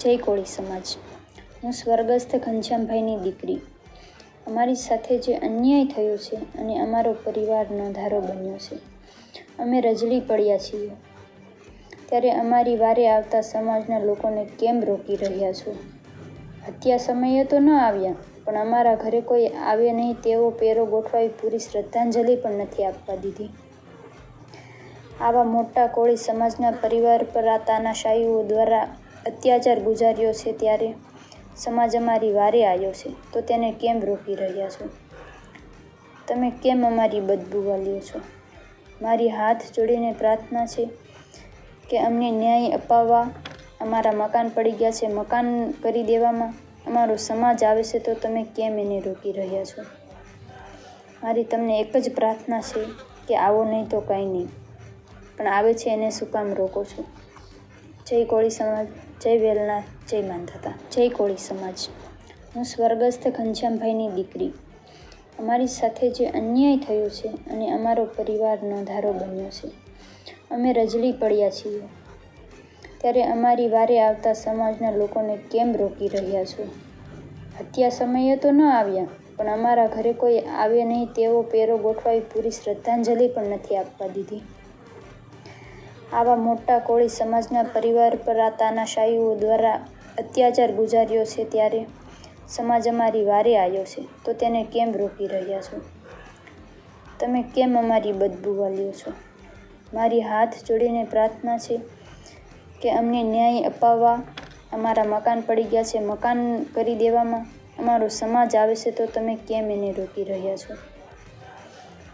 જય કોળી સમાજ. હું સ્વર્ગસ્થ ઘનશ્યામભાઈની દીકરી. અમારી સાથે જે અન્યાય થયો છે અને અમારો પરિવાર નોંધારો બન્યો છે, અમે રજળી પડ્યા છીએ, ત્યારે અમારી વારે આવતા સમાજના લોકોને કેમ રોકી રહ્યા છો? હત્યા સમયે તો ન આવ્યા, પણ અમારા ઘરે કોઈ આવે નહીં તેવો પેરો ગોઠવાવી પૂરી શ્રદ્ધાંજલિ પણ નથી આપવા દીધી. આવા મોટા કોળી સમાજના પરિવાર પર આ તાનાશાહીઓ દ્વારા અત્યાચાર ગુજાર્યો છે, ત્યારે સમાજ અમારી વારે આવ્યો છે તો તેને કેમ રોકી રહ્યા છો? તમે કેમ અમારી બદબૂ વાલ્યો છો? મારી હાથ જોડીને પ્રાર્થના છે કે અમને ન્યાય અપાવવા. અમારા મકાન પડી ગયા છે, મકાન કરી દેવામાં અમારો સમાજ આવે છે તો તમે કેમ એને રોકી રહ્યા છો? મારી તમને એક જ પ્રાર્થના છે કે આવો નહીં તો કાંઈ નહીં, પણ આવે છે એને શું કામ રોકો છો? જય કોળી સમાજ, જય વેલનાથ, જય માંધાતા. જય કોળી સમાજ. હું સ્વર્ગસ્થ ઘનશ્યામભાઈની દીકરી. અમારી સાથે જે અન્યાય થયો છે અને અમારો પરિવાર નોંધારો બન્યો છે, અમે રજળી પડ્યા છીએ, ત્યારે અમારી વારે આવતા સમાજના લોકોને કેમ રોકી રહ્યા છો? હત્યા સમયે તો ન આવ્યા, પણ અમારા ઘરે કોઈ આવે નહીં તેવો પેરો ગોઠવાવી પૂરી શ્રદ્ધાંજલિ પણ નથી આપવા દીધી. આવા મોટા કોળી સમાજના પરિવાર પર આ તાનાશાહીઓ દ્વારા અત્યાચાર ગુજાર્યો છે, ત્યારે સમાજ અમારી વારે આવ્યો છે તો તેને કેમ રોકી રહ્યા છો? તમે કેમ અમારી બદબૂ વાલ્યો છો? મારી હાથ જોડીને પ્રાર્થના છે કે અમને ન્યાય અપાવવા. અમારા મકાન પડી ગયા છે, મકાન કરી દેવામાં અમારો સમાજ આવે છે તો તમે કેમ એને રોકી રહ્યા છો?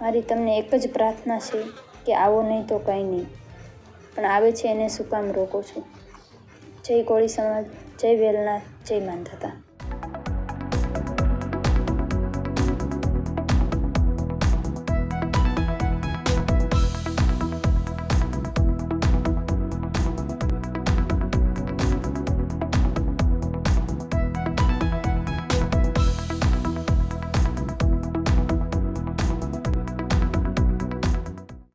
મારી તમને એક જ પ્રાર્થના છે કે આવો નહીં તો કાંઈ નહીં, પણ આવે છે એને શું કામ રોકો છો? જય કોળી સમાજ, જય વેલનાથ, જય માંધાતા.